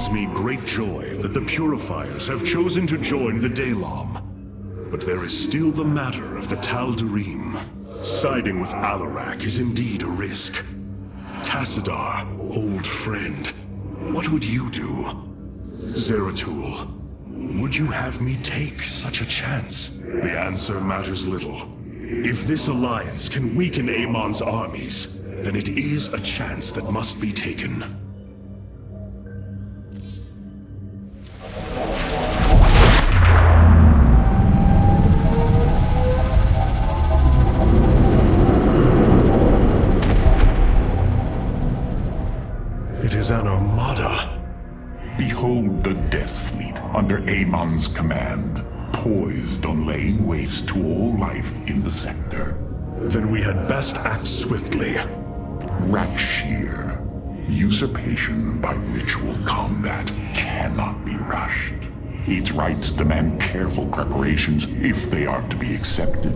brings me great joy that the Purifiers have chosen to join the Daylom. But there is still the matter of the Tal'darim. Siding with Alarak is indeed a risk. Tassadar, old friend, what would you do? Zeratul, would you have me take such a chance? The answer matters little. If this alliance can weaken Amon's armies, then it is a chance that must be taken. It is an armada. Behold the Death Fleet under Amon's command, poised on laying waste to all life in the sector. Then we had best act swiftly. Rak'Shir. Usurpation by ritual combat cannot be rushed. Its rites demand careful preparations if they are to be accepted.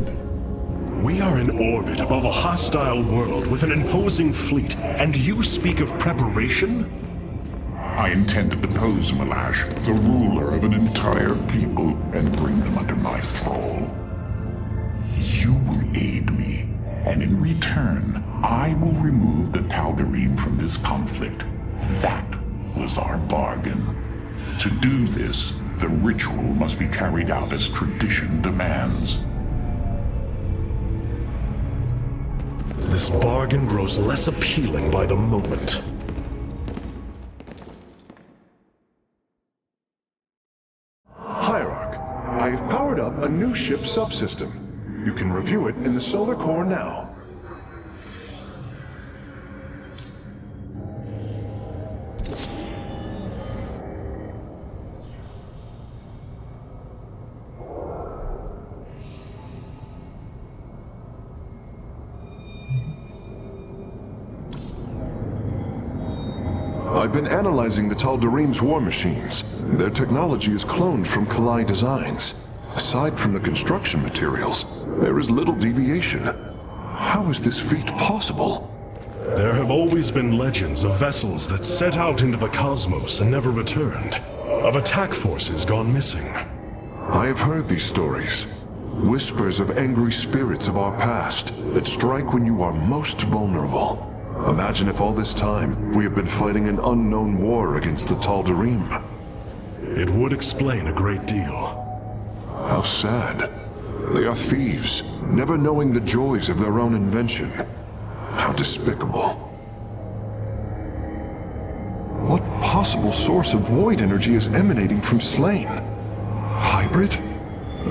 We are in orbit above a hostile world with an imposing fleet, and you speak of preparation? I intend to depose Malash, the ruler of an entire people, and bring them under my thrall. You will aid me, and in return, I will remove the Tal'darim from this conflict. That was our bargain. To do this, the ritual must be carried out as tradition demands. This bargain grows less appealing by the moment. Hierarch, I have powered up a new ship subsystem. You can review it in the solar core now. I've been analyzing the Tal'darim's war machines. Their technology is cloned from Kalai designs. Aside from the construction materials, there is little deviation. How is this feat possible? There have always been legends of vessels that set out into the cosmos and never returned. Of attack forces gone missing. I have heard these stories. Whispers of angry spirits of our past that strike when you are most vulnerable. Imagine if all this time we have been fighting an unknown war against the Tal'darim. It would explain a great deal. How sad. They are thieves, never knowing the joys of their own invention. How despicable. What possible source of void energy is emanating from Slayn? Hybrid?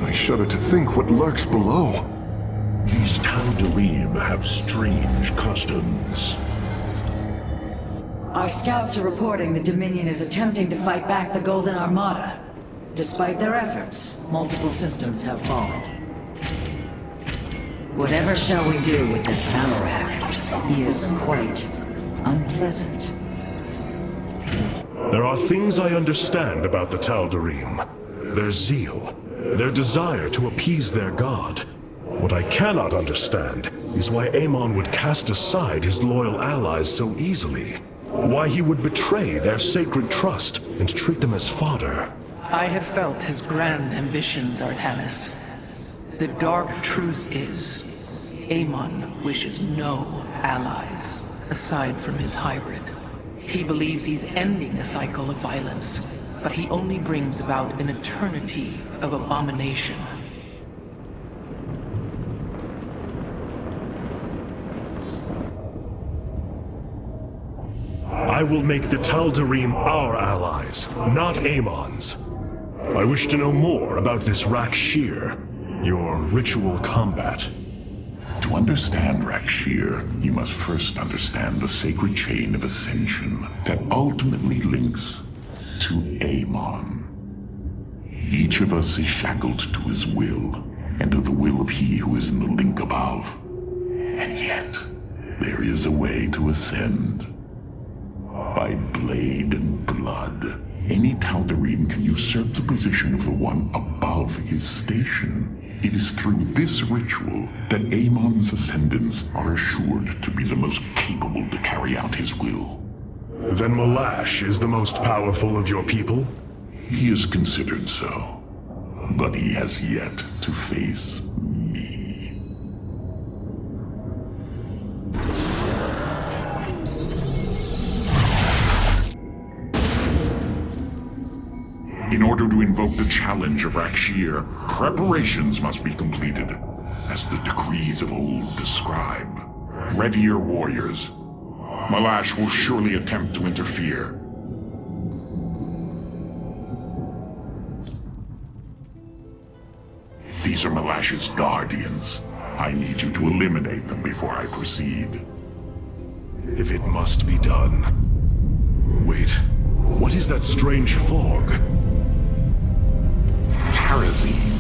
I shudder to think what lurks below. These Tal'darim have strange customs. Our scouts are reporting the Dominion is attempting to fight back the Golden Armada. Despite their efforts, multiple systems have fallen. Whatever shall we do with this Alarak? He is quite unpleasant. There are things I understand about the Tal'darim. Their zeal, their desire to appease their god. What I cannot understand is why Amon would cast aside his loyal allies so easily. Why he would betray their sacred trust and treat them as fodder. I have felt his grand ambitions, Artanis. The dark truth is, Amon wishes no allies, aside from his hybrid. He believes he's ending a cycle of violence, but he only brings about an eternity of abomination. I will make the Tal'darim our allies, not Amon's. I wish to know more about this Rak'Shir, your ritual combat. To understand Rak'Shir, you must first understand the sacred chain of ascension that ultimately links to Amon. Each of us is shackled to his will, and to the will of he who is in the link above. And yet, there is a way to ascend. By blade and blood, any Tal'darim can usurp the position of the one above his station. It is through this ritual that Amon's ascendants are assured to be the most capable to carry out his will. Then Malash is the most powerful of your people? He is considered so, but he has yet to face me. In order to invoke the challenge of Rak'Shir, preparations must be completed, as the decrees of old describe. Ready your warriors. Malash will surely attempt to interfere. These are Malash's guardians. I need you to eliminate them before I proceed. If it must be done. Wait, what is that strange fog? Terrazine.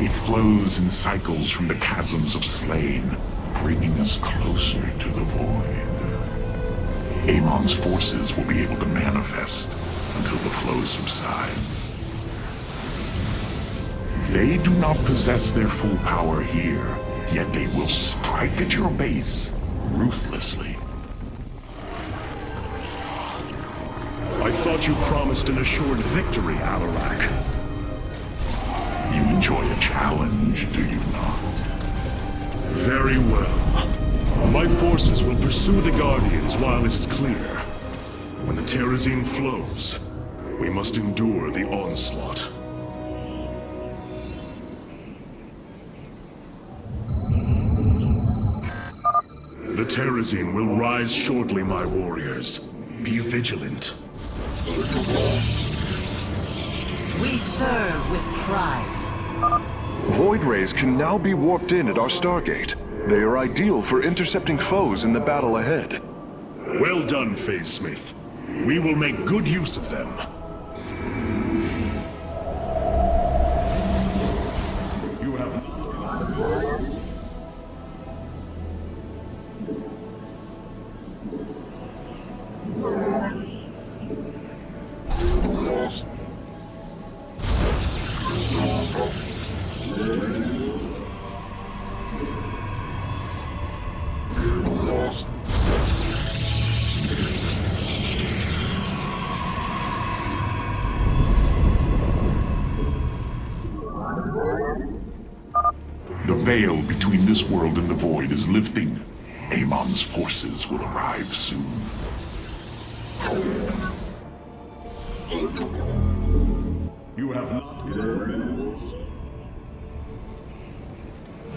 It flows in cycles from the chasms of Slayn, bringing us closer to the void. Amon's forces will be able to manifest until the flow subsides. They do not possess their full power here, yet they will strike at your base ruthlessly. I thought you promised an assured victory, Alarak. You enjoy a challenge, do you not? Very well. My forces will pursue the Guardians while it is clear. When the Terrazine flows, we must endure the onslaught. The Terrazine will rise shortly, my warriors. Be vigilant. We serve with pride. Void rays can now be warped in at our Stargate. They are ideal for intercepting foes in the battle ahead. Well done, Phase Smith. We will make good use of them. You have... The veil between this world and the void is lifting. Amon's forces will arrive soon. You have not...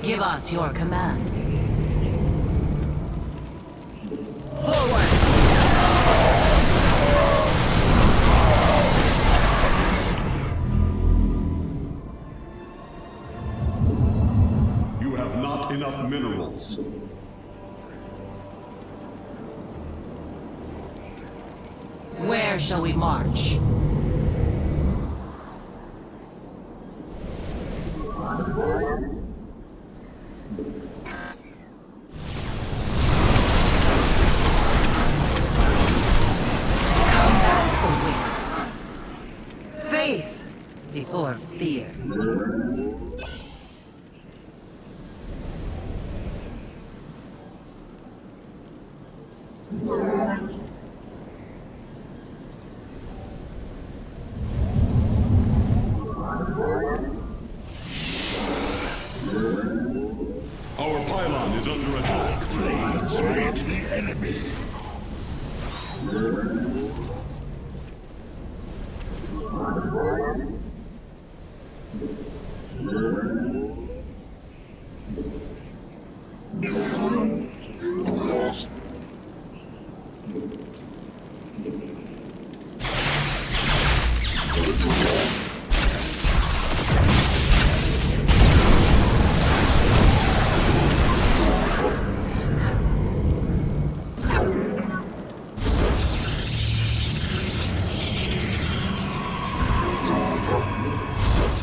Give us your command. Forward! You have not enough minerals. Where shall we march? Combat awaits. Faith before fear. Our pylon is under attack. Blades meet the enemy.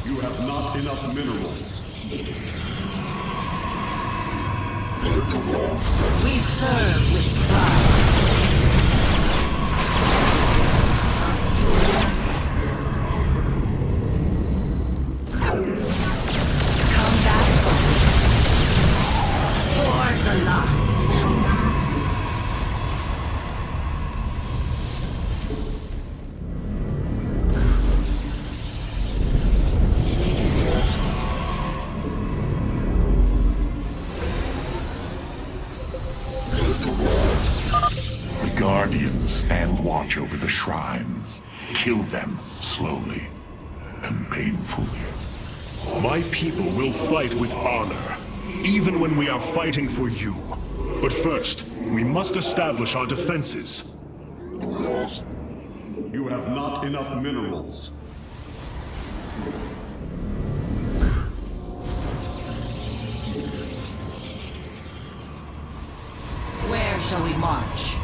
You have not enough minerals. We serve with pride. Combat for the line. Stand watch over the shrines. Kill them slowly and painfully. My people will fight with honor, even when we are fighting for you. But first, we must establish our defenses. You have not enough minerals. Where shall we march?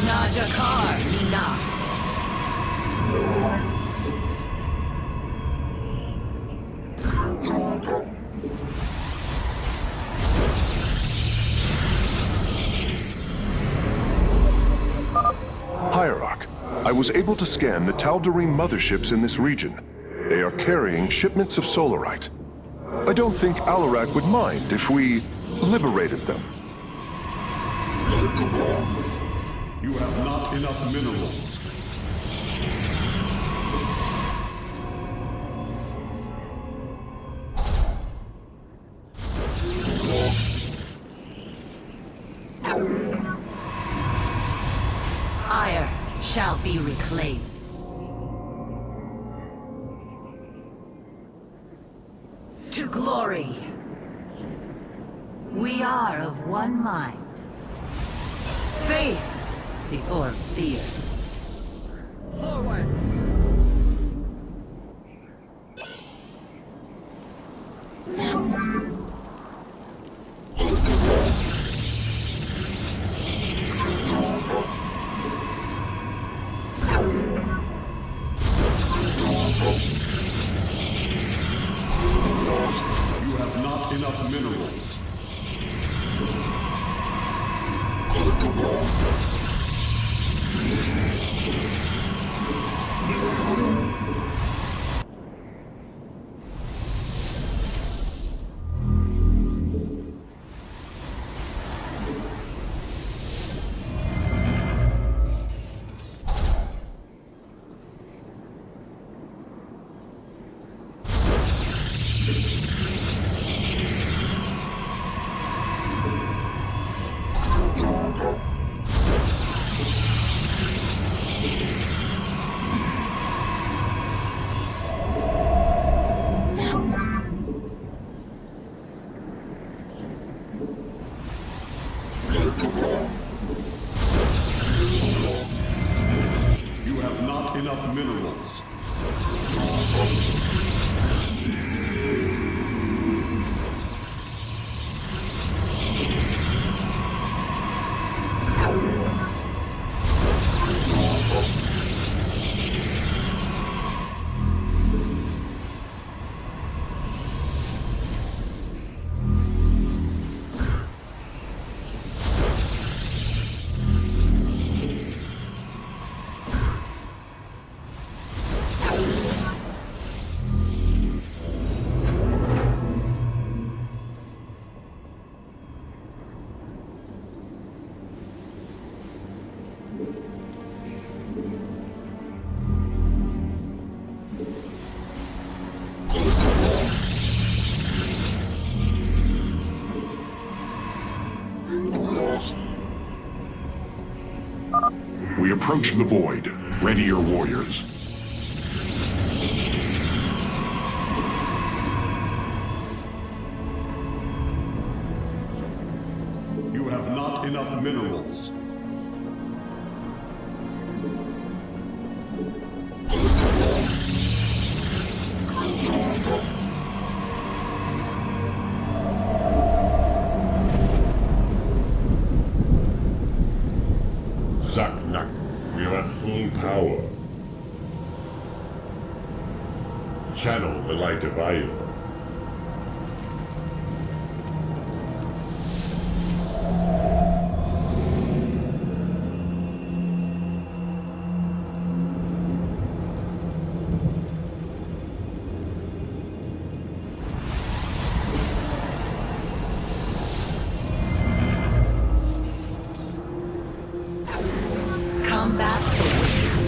Najakar, Nina. Hierarch, I was able to scan the Tal'darim motherships in this region. They are carrying shipments of solarite. I don't think Alarak would mind if we liberated them. You have not enough minerals. Ire shall be reclaimed. To glory. We are of one mind. Faith before fear. Forward! You have not enough minerals. You have not enough minerals. We approach the void. Ready your warriors. You have not enough minerals. Zaknak, we are at full power. Channel the light of Io. Combat awaits.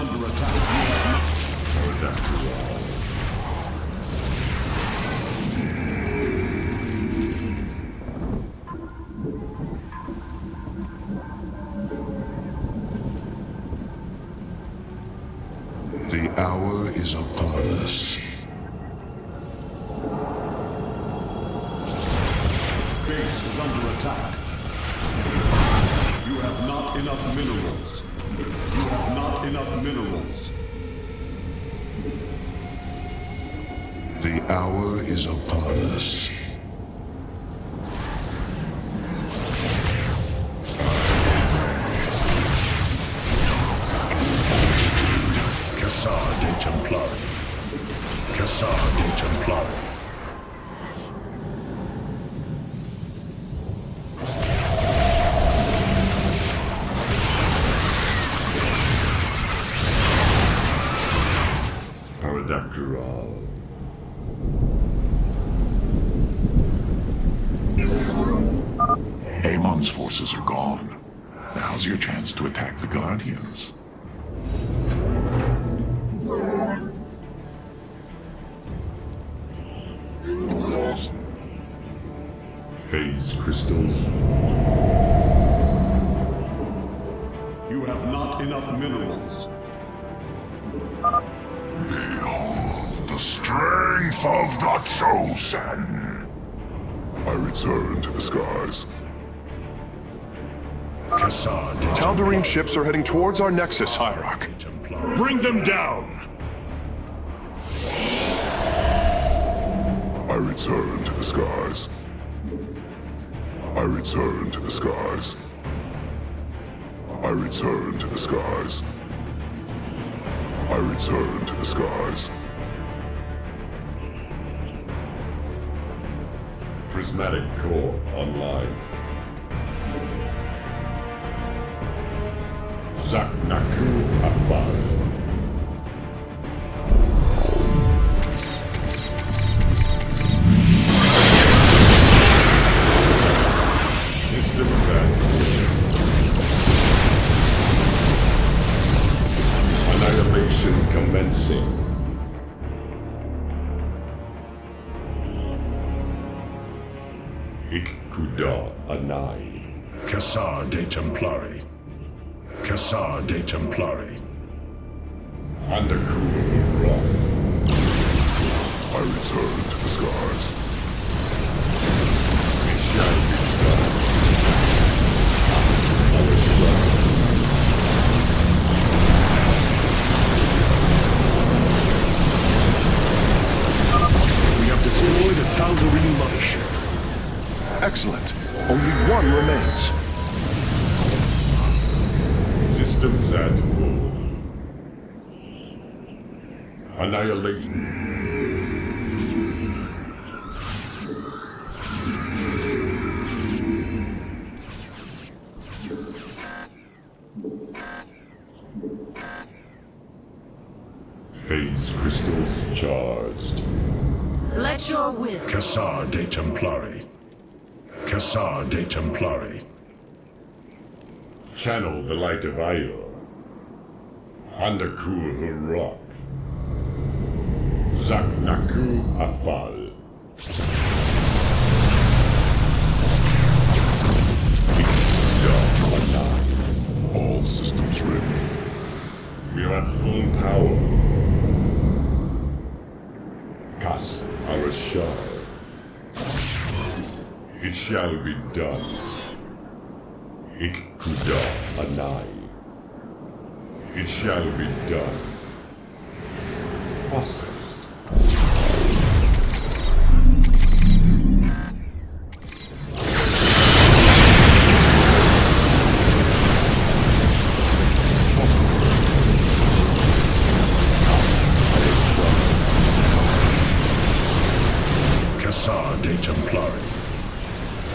under attack. You have not. The hour is upon us. Base is under attack. You have not enough minerals. You have not enough minerals. The hour is upon us. Cassar de Templari. Cassar de Templari. Paradakral. Amon's forces are gone. Now's your chance to attack the Guardians. Phase crystals. You have not enough minerals. Behold the strength of the Chosen! I return to the skies. Cassar de Tal'darim ships are heading towards our nexus, Alarak. Templari. Bring them down! I return to the skies. I return to the skies. I return to the skies. I return to the skies. Prismatic core online. Zaknaku Afal. System annihilation commencing. Ikkuda Anai. Cassar de Templari. Cassar de Templari. Undercool rock. I return to the skies. It shall be done. We have destroyed a Tal'darim mothership. Excellent. Only one remains. Systems at full. Annihilation. Phase crystals charged. Let your will. Cassar de Templari. Cassar de Templari. Channel the light of Ayur. Undercool her rock. Zaknaku Afal. All systems ready. We are at full power. Kas Arashar. It shall be done. Ikkuda Anai. It shall be done. Processed. Cassar de Templari.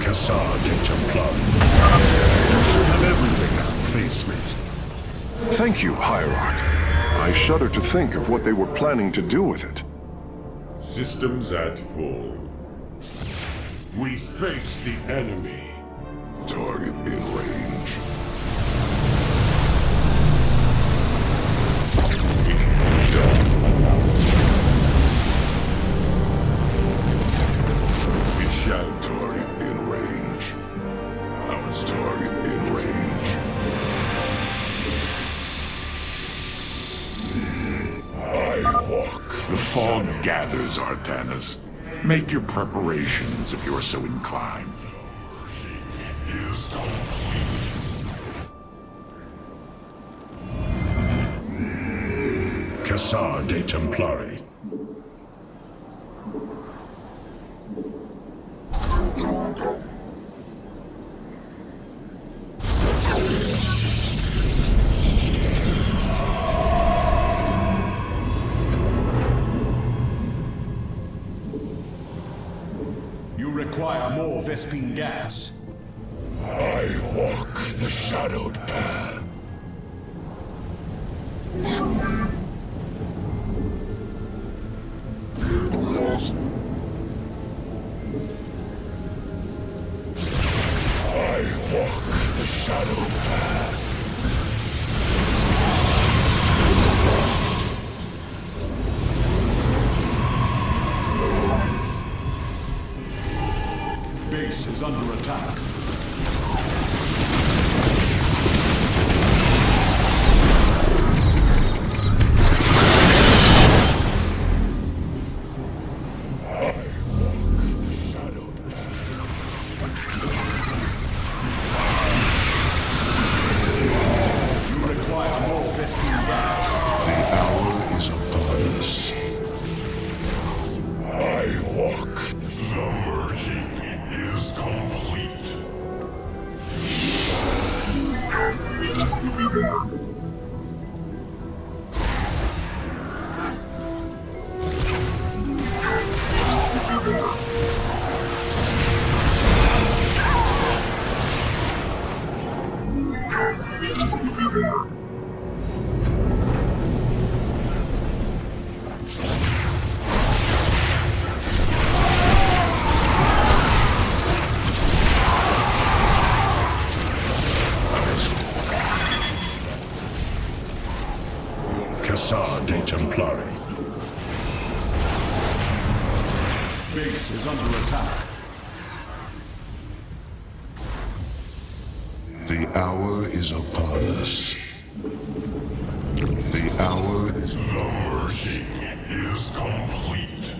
Cassar de Templari. You should have everything now, Facemate. Thank you, Hierarch. I shudder to think of what they were planning to do with it. Systems at full. We face the enemy. Target in range. gathers, Artanis. Make your preparations if you are so inclined. Is complete. Cassar de Templari. You require more Vespene gas. I walk the shadowed path. I walk the shadowed path. Base is under attack. Cassar de Templari. Base is under attack. The hour is upon us. The hour is... The merging is complete.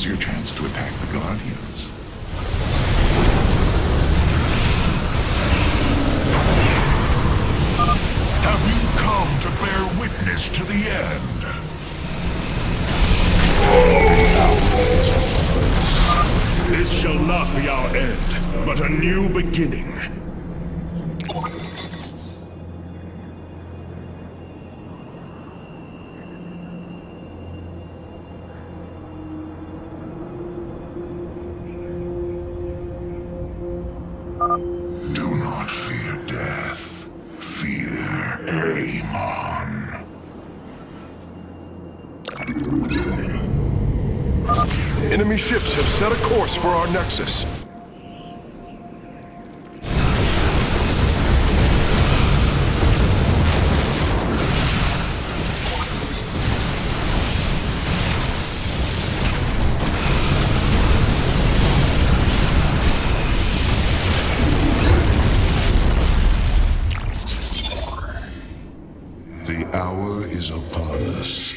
Your chance to attack the Guardians. Have you come to bear witness to the end? This shall not be our end, but a new beginning. Do not fear death. Fear Amon. Enemy ships have set a course for our nexus. The hour is upon us.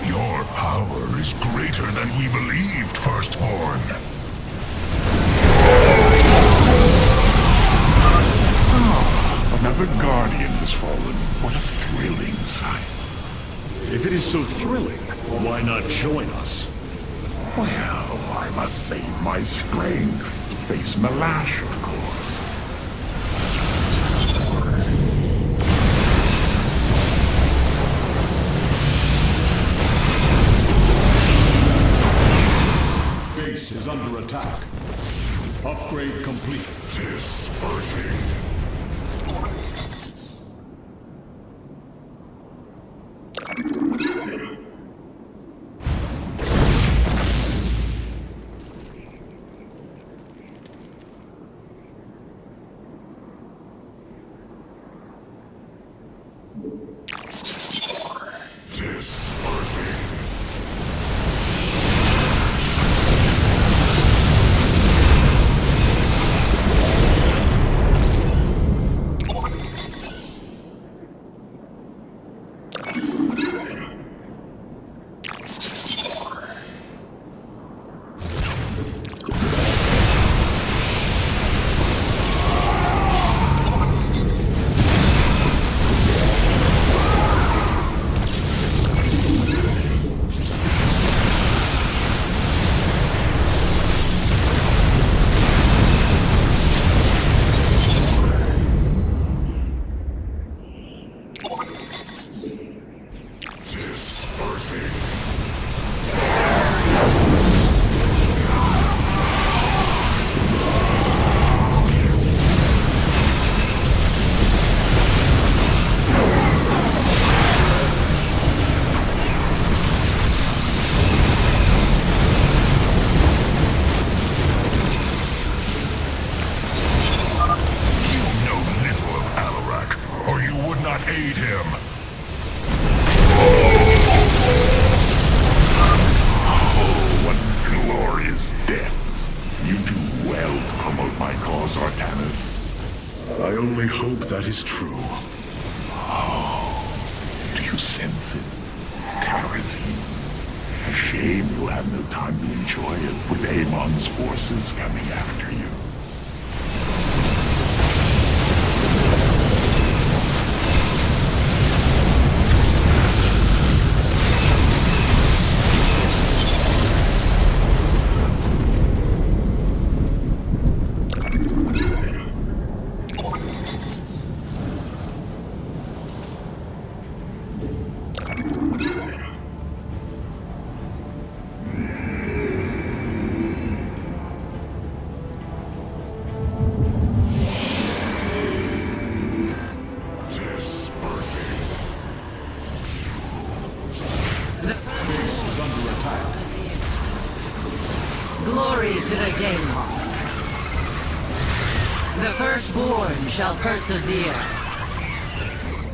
Your power is greater than we believed, Firstborn. Another Guardian has fallen. What a thrilling sight. If it is so thrilling, why not join us? Well, My strength to face Malash, of course. Base is under attack. Upgrade complete. Dispersing. Aid him. Oh, what glorious deaths. You do well to promote my cause, Artanis. I only hope that is true. Do you sense it? Terrazine. A shame you'll have no time to enjoy it with Amon's forces coming after you. Glory to the Daemon. The firstborn shall persevere.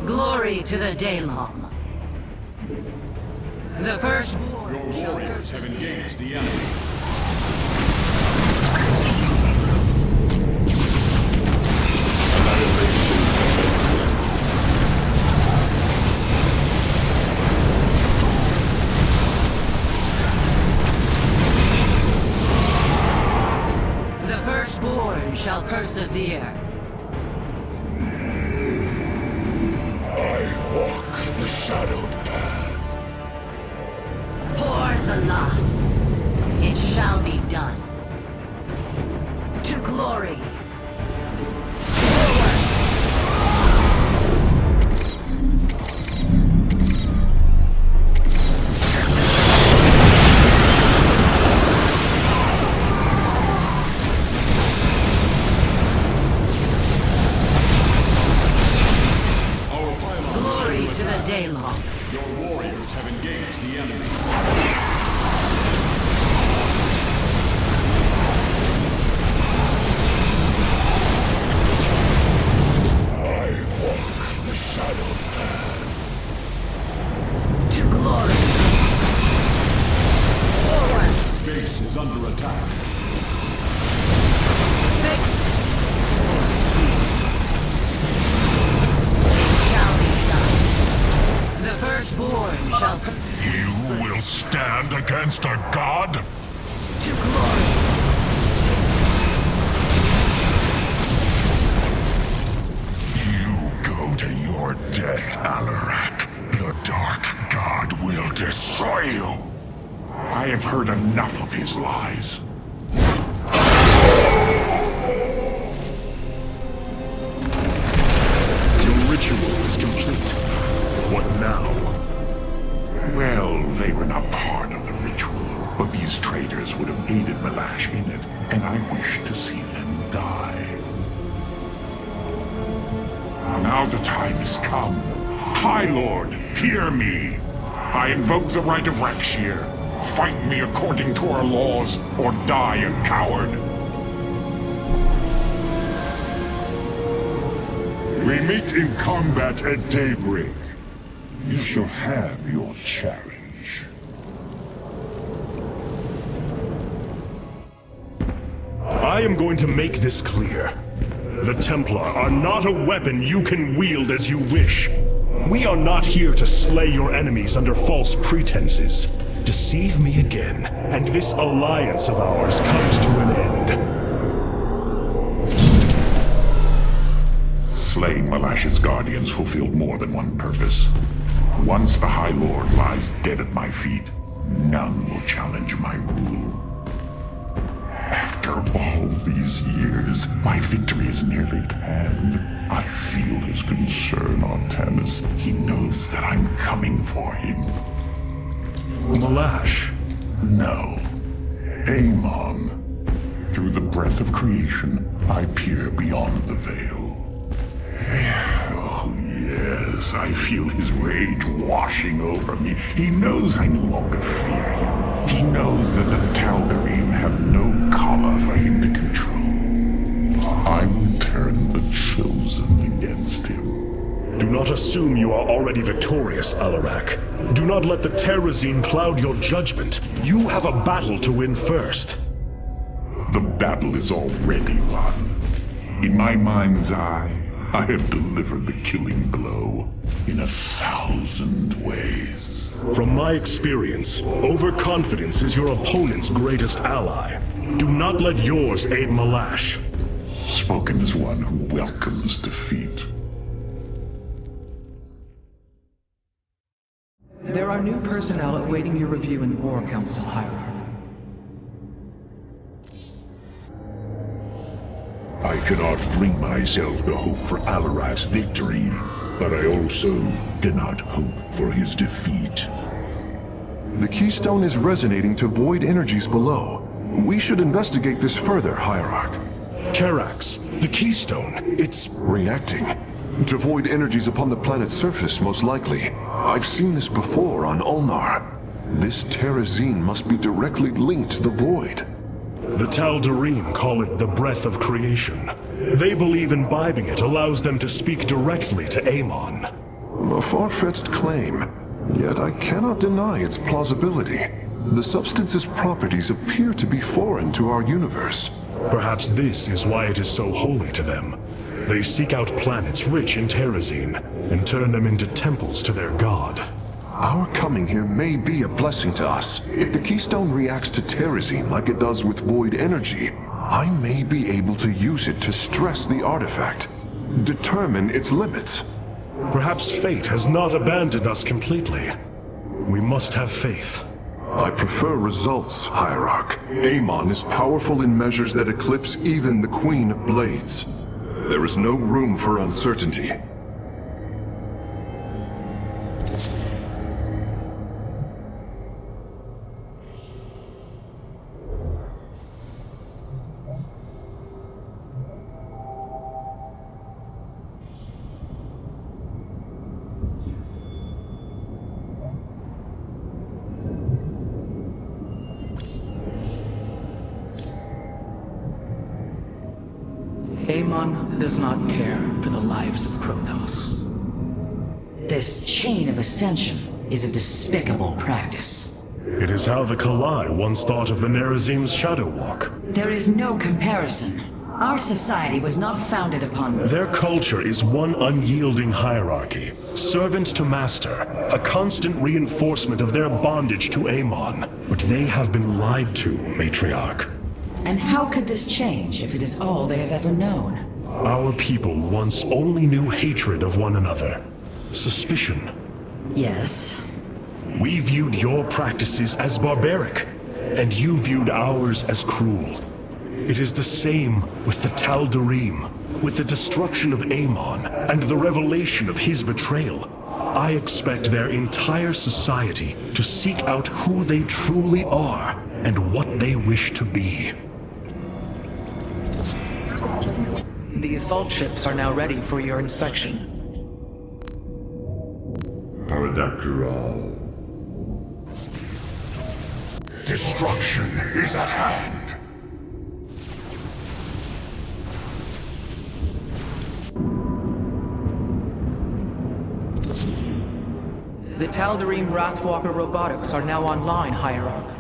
Glory to the Daemon. The firstborn Your shall warriors have engaged the enemy. The firstborn shall persevere. I walk the shadowed path. Porzalah, it shall be done. To glory. Glory to the Daemon. Your warriors have engaged the enemy. I walk the shadowed path. To glory. Forward. Base is under attack. Shall be done. The firstborn shall You will stand against a god? to glory. You go to your death, Alarak. The Dark God will destroy you. I have heard enough of his lies. and I wish to see them die. Now the time has come. High Lord, hear me. I invoke the right of Rak'Shir. Fight me according to our laws, or die a coward. We meet in combat at daybreak. You shall have your challenge. I am going to make this clear. The Templar are not a weapon you can wield as you wish. We are not here to slay your enemies under false pretenses. Deceive me again, and this alliance of ours comes to an end. Slaying Malash's guardians fulfilled more than one purpose. Once the High Lord lies dead at my feet, none will challenge my rule. After all these years, my victory is nearly at hand. I feel his concern, Artemis. He knows that I'm coming for him. Malash? No. Amon. Through the breath of creation, I peer beyond the veil. Oh, yes, I feel his rage washing over me. He knows I no longer fear him. He knows that the Tal'darim have no collar for him to control. I will turn the Chosen against him. Do not assume you are already victorious, Alarak. Do not let the Terrazine cloud your judgment. You have a battle to win first. The battle is already won. In my mind's eye, I have delivered the killing blow in 1,000 ways. From my experience, overconfidence is your opponent's greatest ally. Do not let yours aid Malash. Spoken as one who welcomes defeat. There are new personnel awaiting your review in the War Council hierarchy. I cannot bring myself to hope for Alarak's victory, but I also cannot hope for his defeat. The keystone is resonating to void energies below. We should investigate this further, Hierarch. Karax, the keystone, it's Reacting to void energies upon the planet's surface, most likely. I've seen this before on Ulnar. This Terrazine must be directly linked to the void. The Tal'darim call it the breath of creation. They believe imbibing it allows them to speak directly to Amon. A far-fetched claim, yet I cannot deny its plausibility. The substance's properties appear to be foreign to our universe. Perhaps this is why it is so holy to them. They seek out planets rich in Terrazine and turn them into temples to their god. Our coming here may be a blessing to us. If the keystone reacts to Terrazine like it does with void energy, I may be able to use it to stress the artifact, determine its limits. Perhaps fate has not abandoned us completely. We must have faith. I prefer results, Hierarch. Amon is powerful in measures that eclipse even the Queen of Blades. There is no room for uncertainty. Amon does not care for the lives of protoss. This chain of ascension is a despicable practice. It is how the Kalai once thought of the Nerazim's Shadow Walk. There is no comparison. Our society was not founded upon... Their culture is one unyielding hierarchy, servant to master, a constant reinforcement of their bondage to Amon. But they have been lied to, Matriarch. And how could this change if it is all they have ever known? Our people once only knew hatred of one another, suspicion. Yes. We viewed your practices as barbaric, and you viewed ours as cruel. It is the same with the Tal'darim. With the destruction of Amon and the revelation of his betrayal, I expect their entire society to seek out who they truly are and what they wish to be. The assault ships are now ready for your inspection. Destruction is at hand. The Tal'darim Wrathwalker robotics are now online, Hierarch.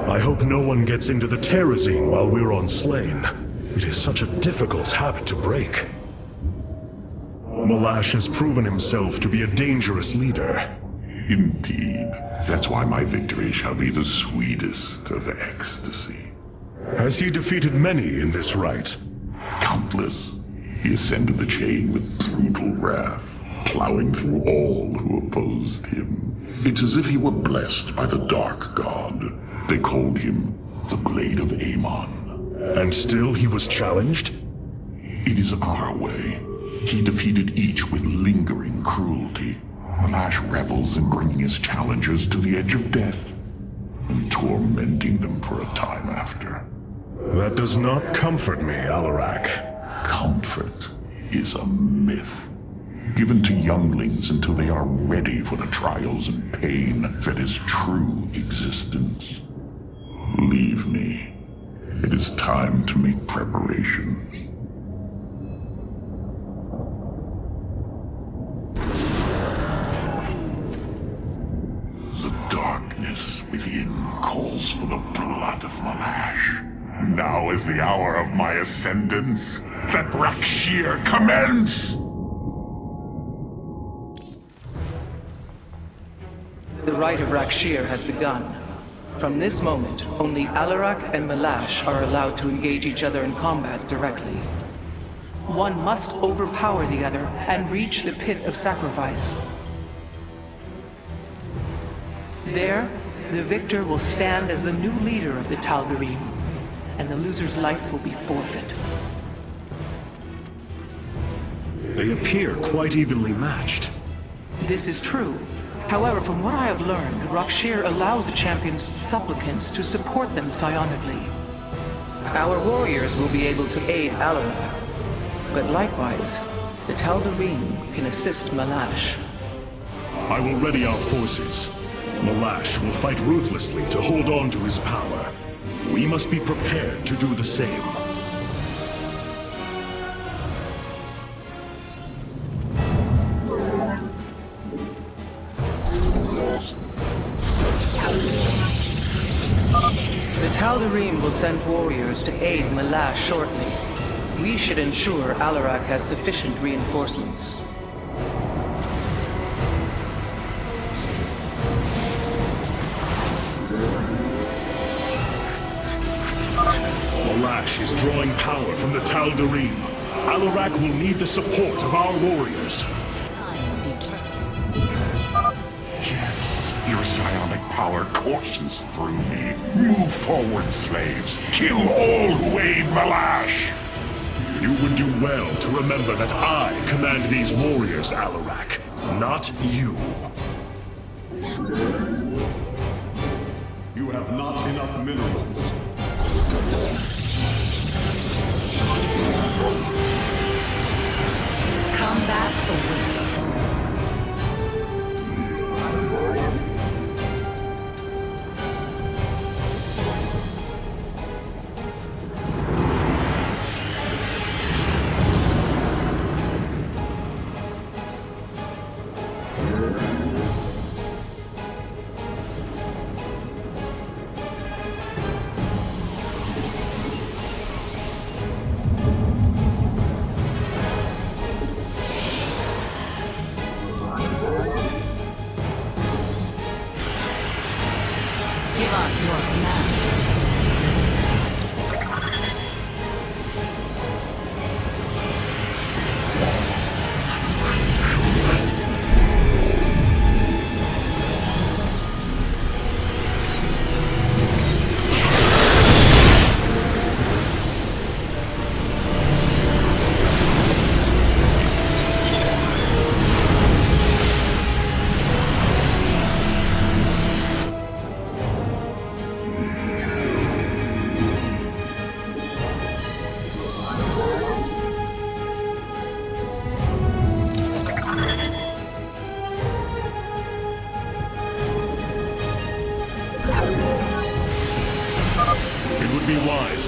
I hope no one gets into the Terrazine while we're on Slayn. It is such a difficult habit to break. Malash has proven himself to be a dangerous leader. Indeed. That's why my victory shall be the sweetest of ecstasy. Has he defeated many in this rite? Countless. He ascended the chain with brutal wrath, plowing through all who opposed him. It's as if he were blessed by the Dark God. They called him the Blade of Amon. And still he was challenged? It is our way. He defeated each with lingering cruelty. Malash revels in bringing his challengers to the edge of death and tormenting them for a time after. That does not comfort me, Alarak. Comfort is a myth, given to younglings until they are ready for the trials and pain that is true existence. Leave me. It is time to make preparations. The darkness within calls for the blood of Malash. Now is the hour of my ascendance. Let Rak'Shir commence! The rite of Rak'Shir has begun. From this moment, only Alarak and Malash are allowed to engage each other in combat directly. One must overpower the other and reach the pit of sacrifice. There, the victor will stand as the new leader of the Tal'darim, and the loser's life will be forfeit. They appear quite evenly matched. This is true. However, from what I have learned, Rak'Shir allows the champion's supplicants to support them psionically. Our warriors will be able to aid Alarak, but likewise, the Tal'darim can assist Malash. I will ready our forces. Malash will fight ruthlessly to hold on to his power. We must be prepared to do the same. The Tal'darim will send warriors to aid Malash shortly. We should ensure Alarak has sufficient reinforcements. Malash is drawing power from the Tal'darim. Alarak will need the support of our warriors. Yes, your psionic power courses through me. Move forward, slaves. Kill all who aid Malash. You would do well to remember that I command these warriors, Alarak, not you. You have not enough minerals. Combat awaits.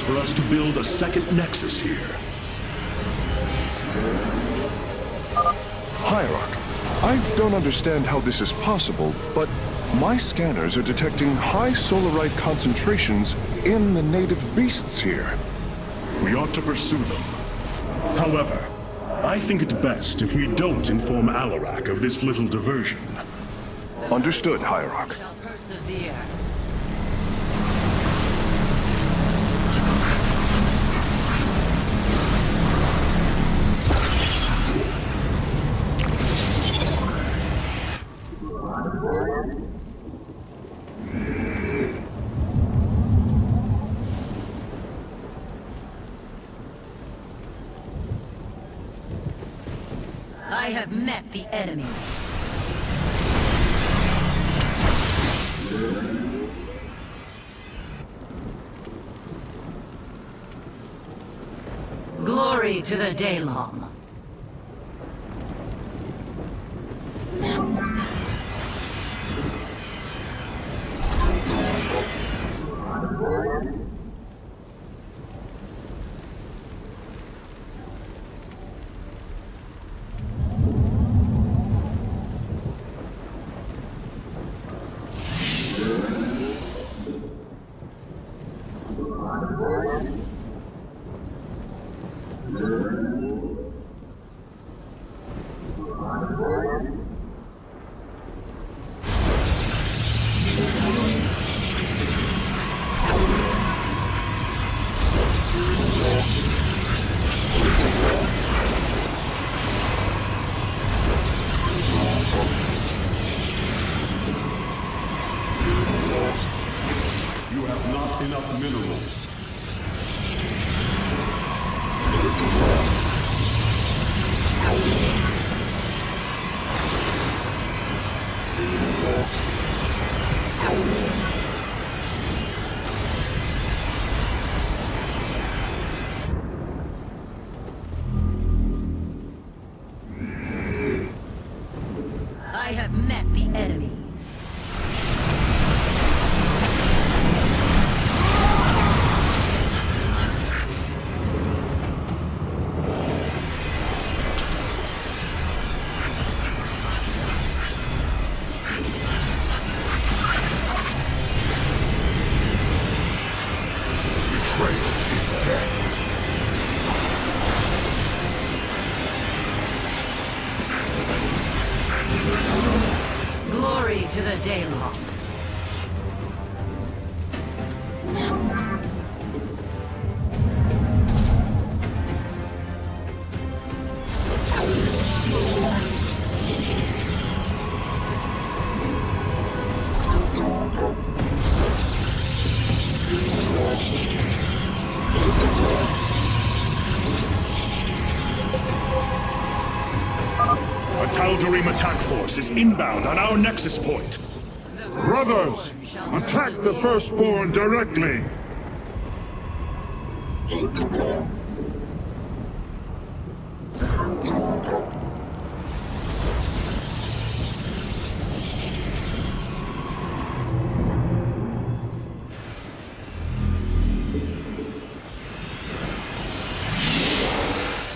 for us to build a second nexus here. Hierarch, I don't understand how this is possible, but my scanners are detecting high solarite concentrations in the native beasts here. We ought to pursue them. However, I think it best if we don't inform Alarak of this little diversion. Understood, Hierarch. Shall persevere. I have met the enemy. Glory to the Daylom. You have not enough minerals. I have met the enemy. Betrayal is death. Glory to the Daylom. A Tal'darim attack force is inbound on our nexus point. Brothers, attack the Firstborn directly!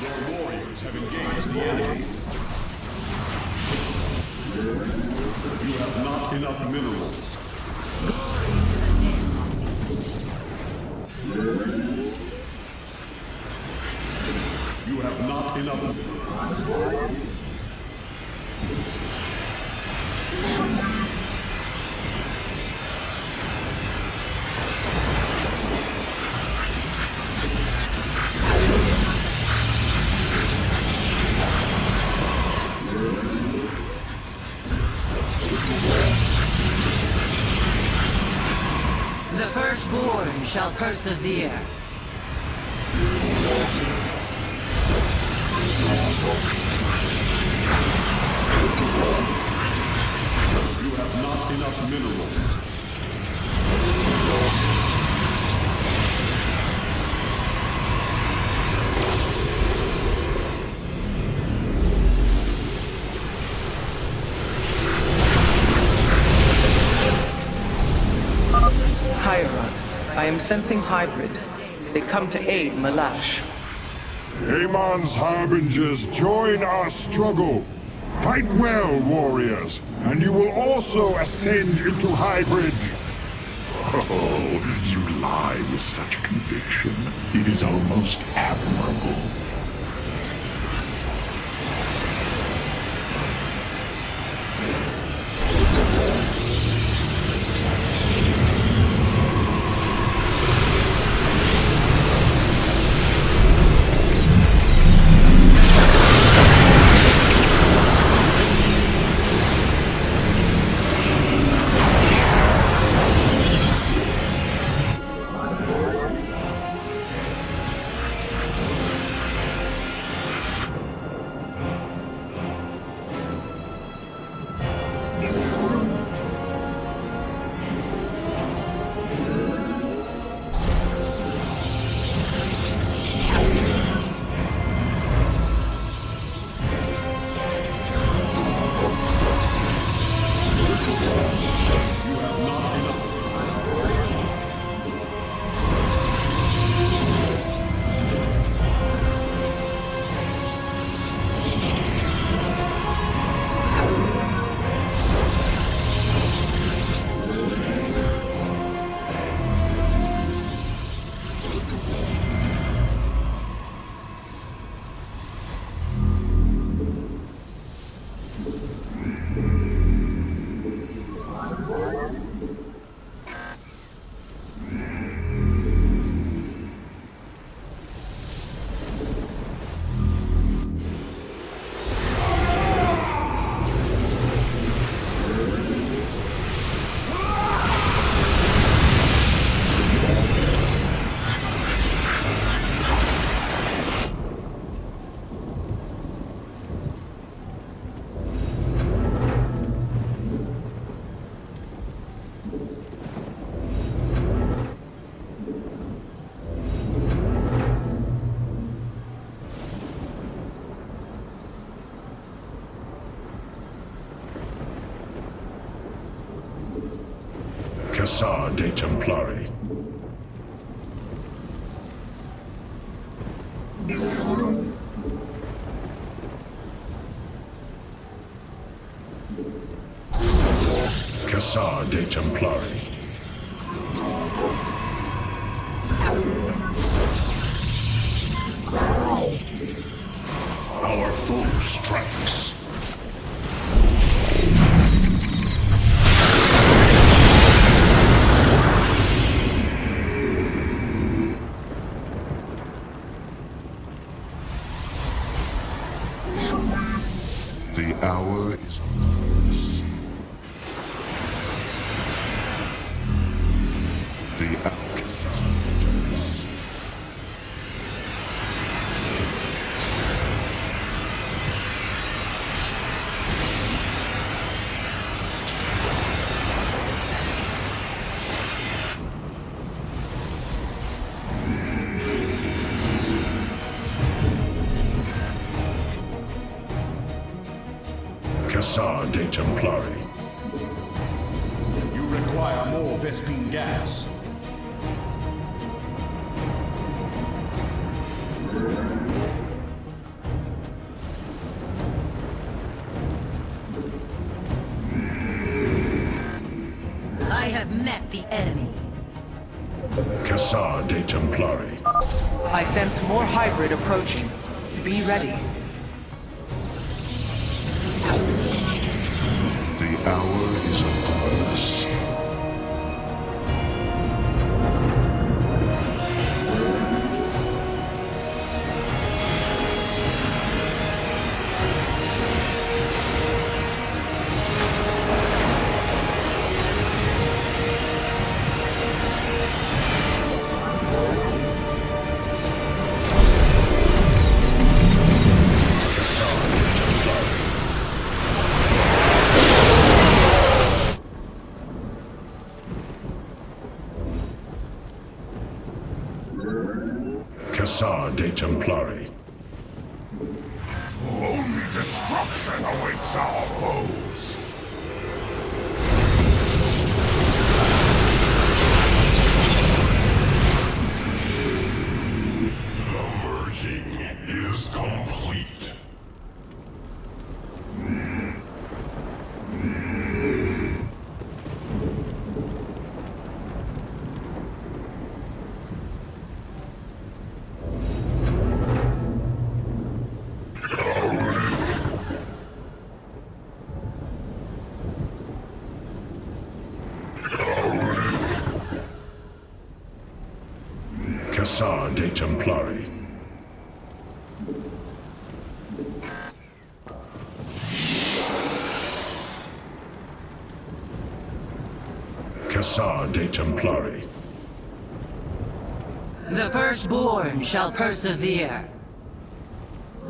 Your warriors have engaged the enemy. You have not enough minerals. You have not enough. The firstborn shall persevere. You have not enough minerals. Hierarch, I am sensing hybrid. They come to aid Malash. Amon's harbingers, join our struggle. Fight well, warriors, and you will also ascend into hybrid. Oh, you lie with such conviction. It is almost admirable. Cassar de Templari. Cassar de Templari. Our foe strikes. The hour is upon us. The hour. Cassar de Templari. You require more Vespine gas. I have met the enemy. Cassar de Templari. I sense more hybrid approaching. Be ready. The hour is upon us. Cassar de Templari. Only destruction awaits our foes. is complete. Cassar de Templari. Cassar de Templari. The firstborn shall persevere.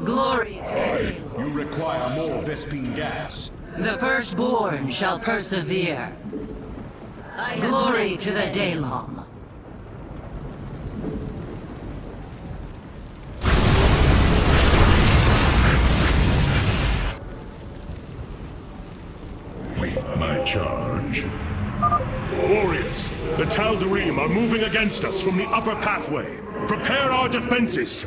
Glory to You require more Vespine gas. the firstborn shall persevere. Glory to the Daylom. My charge. Warriors, the Tal'darim are moving against us from the upper pathway. Prepare our defenses.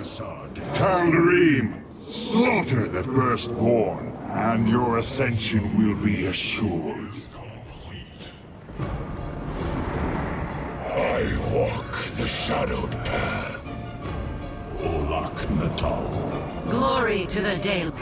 Tal'darim, slaughter the firstborn, and your ascension will be assured. I walk the shadowed path. Olak Natal. Glory to the Daylom.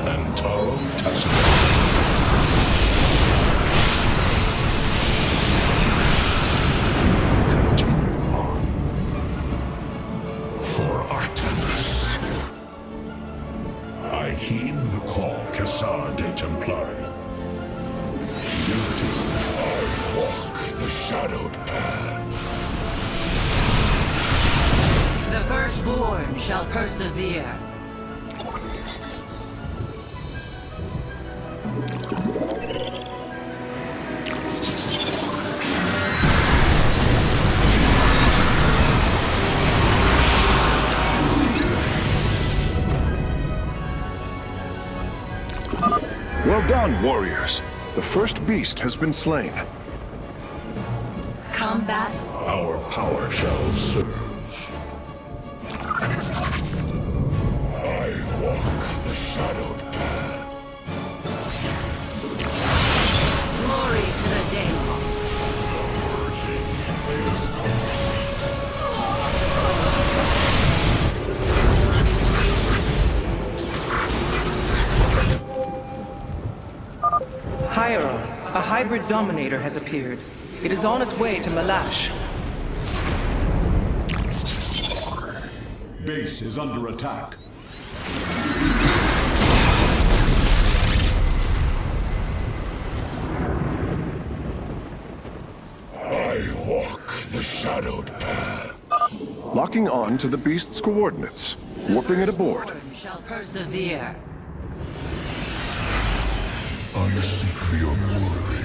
Antaro Tasca. Continue on. For Artemis. I heed the call. Cassar de Templari. I walk the shadowed path. The firstborn shall persevere. Well done, warriors. The first beast has been slain. Combat. Our power shall serve. I walk the shadowed path. Glory to the Daylom. Hierarch, a hybrid dominator has appeared. It is on its way to Malash. Base is under attack. I walk the shadowed path. Locking on to the beast's coordinates. Warping it aboard. Firstborn shall persevere. I seek the unworthy.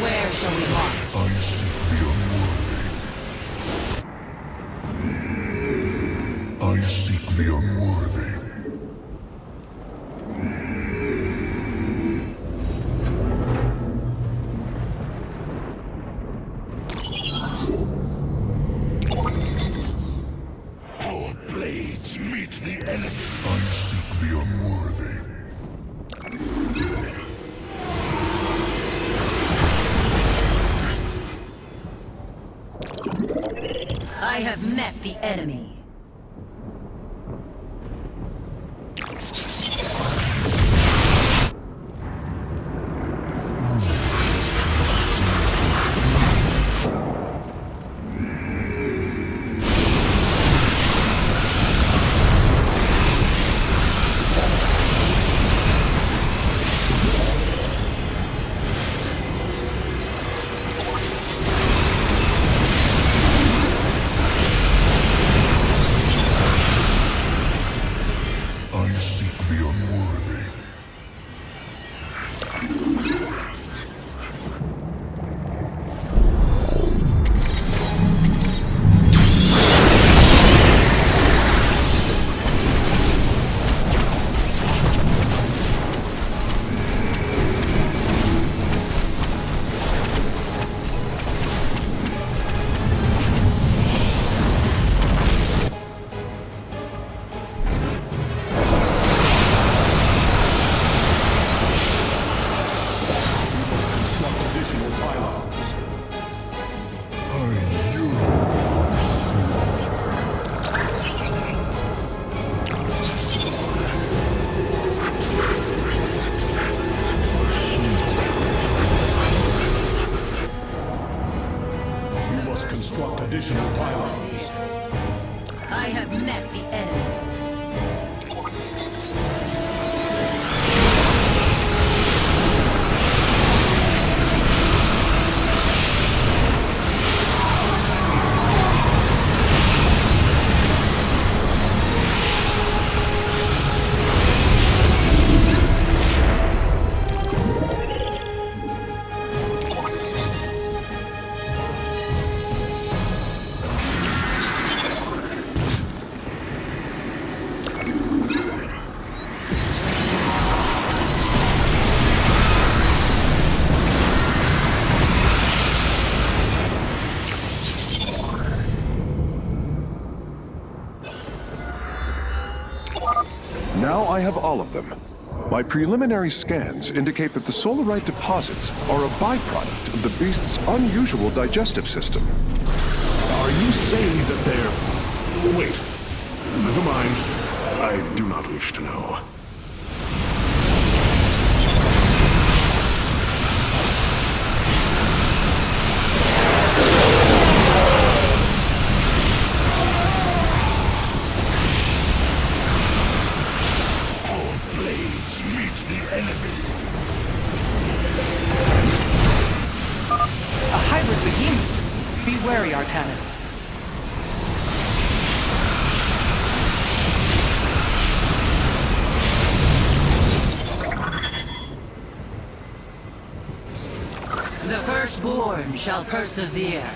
Where shall we march? I seek the unworthy. I seek the unworthy. Our blades meet the enemy. I seek the unworthy. I have met the enemy. additional pylons. I have met the enemy. Now I have all of them. My preliminary scans indicate that the solarite deposits are a byproduct of the beast's unusual digestive system. Are you saying that they're... Wait. Never mind. I do not wish to know. A hybrid behemoth. Be wary, Artanis. The firstborn shall persevere.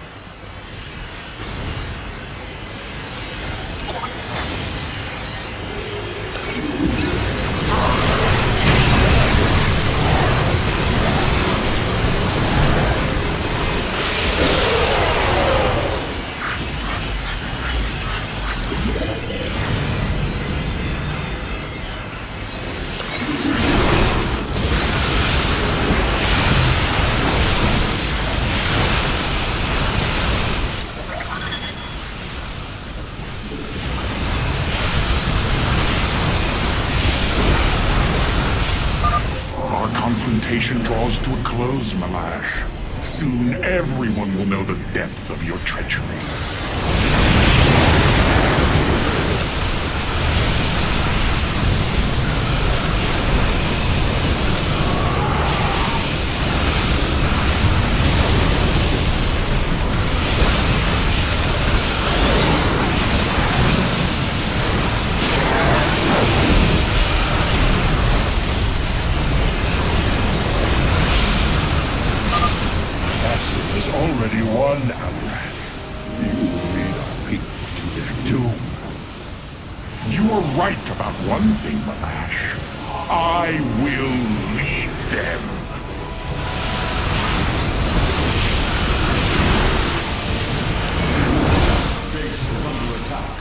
Confrontation draws to a close, Malash. Soon everyone will know the depth of your treachery. Has already won, Alarak. You will lead our people to their doom. You are right about one thing, Malash. I will lead them. Base is under attack.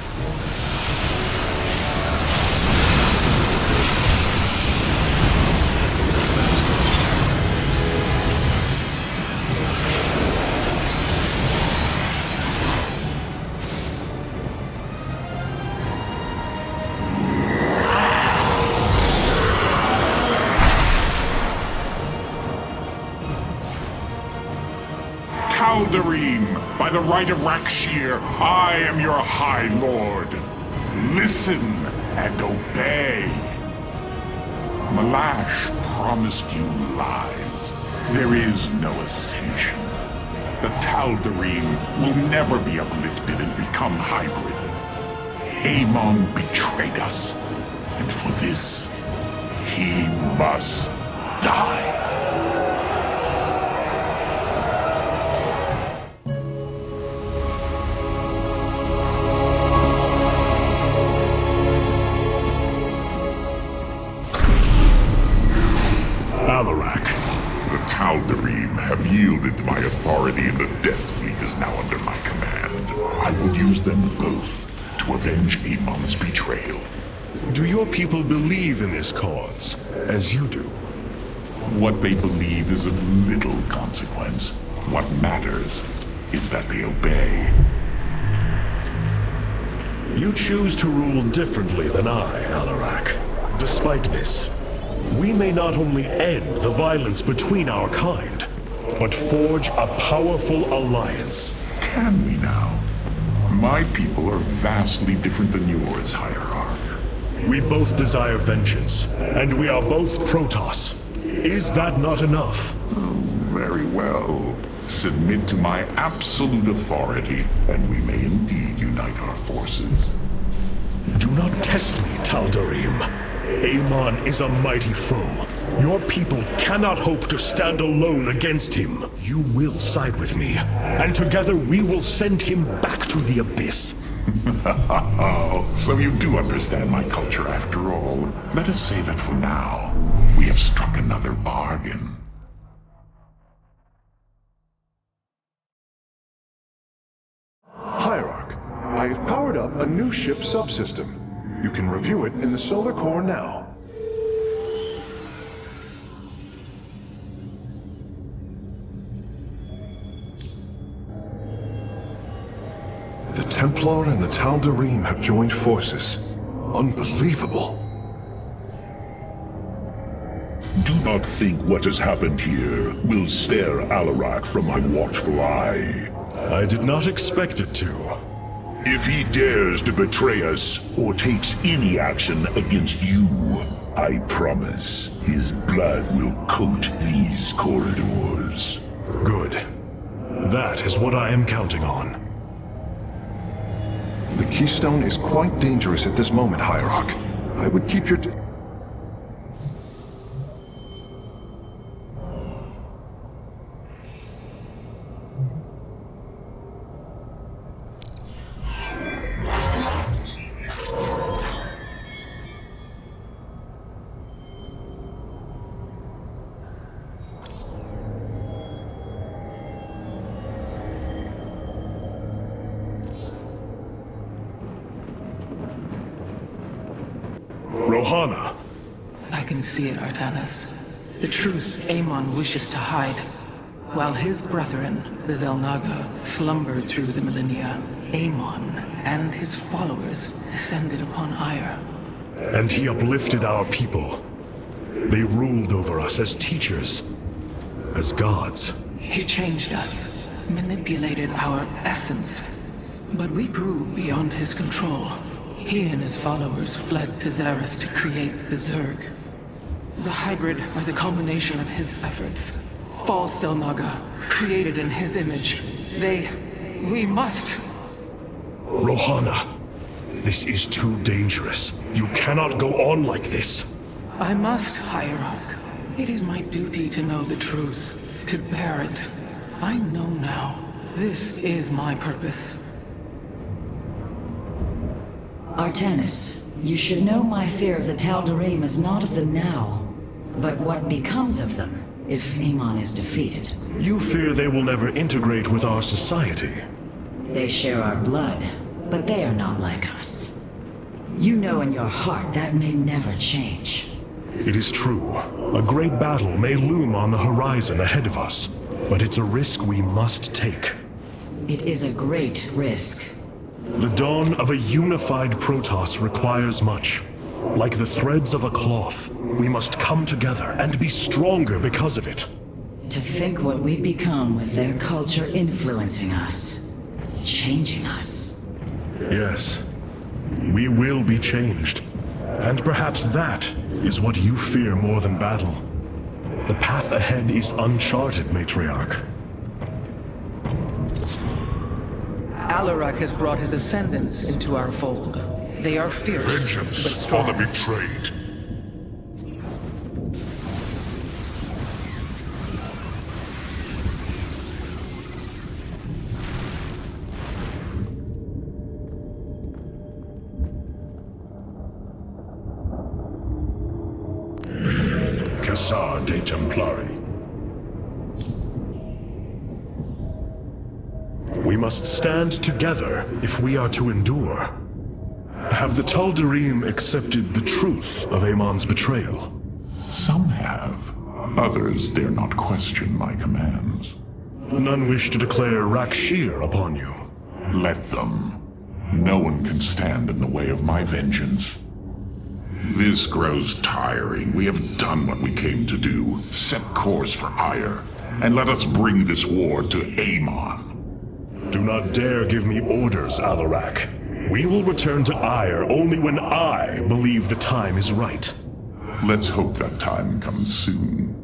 Tal'darim, by the right of Rak'Shir, I am your High Lord. Listen and obey. Malash promised you lies. There is no ascension. The Tal'darim will never be uplifted and become hybrid. Amon betrayed us, and for this, he must die. Alarak. The Tal'darim have yielded to my authority, and the Death Fleet is now under my command. I will use them both to avenge Amon's betrayal. Do your people believe in this cause, as you do? What they believe is of little consequence. What matters is that they obey. You choose to rule differently than I, Alarak. Despite this, we may not only end the violence between our kind, but forge a powerful alliance. Can we now? My people are vastly different than yours, Hierarch. We both desire vengeance, and we are both protoss. Is that not enough? Very well. Submit to my absolute authority, and we may indeed unite our forces. Do not test me, Tal'darim. Amon is a mighty foe. Your people cannot hope to stand alone against him. You will side with me, and together we will send him back to the abyss. So you do understand my culture after all. Let us say that for now, we have struck another bargain. Hierarch, I have powered up a new ship subsystem. You can review it in the solar core now. The Templar and the Tal'darim have joined forces. Unbelievable. Do not think what has happened here will spare Alarak from my watchful eye. I did not expect it to. If he dares to betray us, or takes any action against you, I promise his blood will coat these corridors. Good. That is what I am counting on. The Keystone is quite dangerous at this moment, Hierarch. I would keep your... Rohana! I can see it, Artanis. The truth Amon wishes to hide. While his brethren, the Xel'Naga, slumbered through the millennia, Amon and his followers descended upon Ire. And he uplifted our people. They ruled over us as teachers, as gods. He changed us, manipulated our essence. But we grew beyond his control. He and his followers fled to Xeris to create the Zerg. The hybrid are the culmination of his efforts. False Xel'Naga, created in his image. We must... Rohana, this is too dangerous. You cannot go on like this. I must, Hierarch. It is my duty to know the truth, to bear it. I know now. This is my purpose. Artanis, you should know my fear of the Tal'darim is not of the now, but what becomes of them if Amon is defeated. You fear they will never integrate with our society. They share our blood, but they are not like us. You know in your heart that may never change. It is true. A great battle may loom on the horizon ahead of us, but it's a risk we must take. It is a great risk. The dawn of a unified protoss requires much. Like the threads of a cloth, we must come together and be stronger because of it. To think what we become with their culture influencing us, changing us. Yes, we will be changed. And perhaps that is what you fear more than battle. The path ahead is uncharted, Matriarch. Alarak has brought his ascendants into our fold. They are fierce, but Vengeance strong. for the betrayed. Cassar de Templari. We must stand together if we are to endure. Have the Tal'darim accepted the truth of Amon's betrayal? Some have. Others dare not question my commands. None wish to declare Rak'Shir upon you. Let them. No one can stand in the way of my vengeance. This grows tiring. We have done what we came to do. Set course for Ire, and let us bring this war to Amon. Do not dare give me orders, Alarak. We will return to Ire only when I believe the time is right. Let's hope that time comes soon.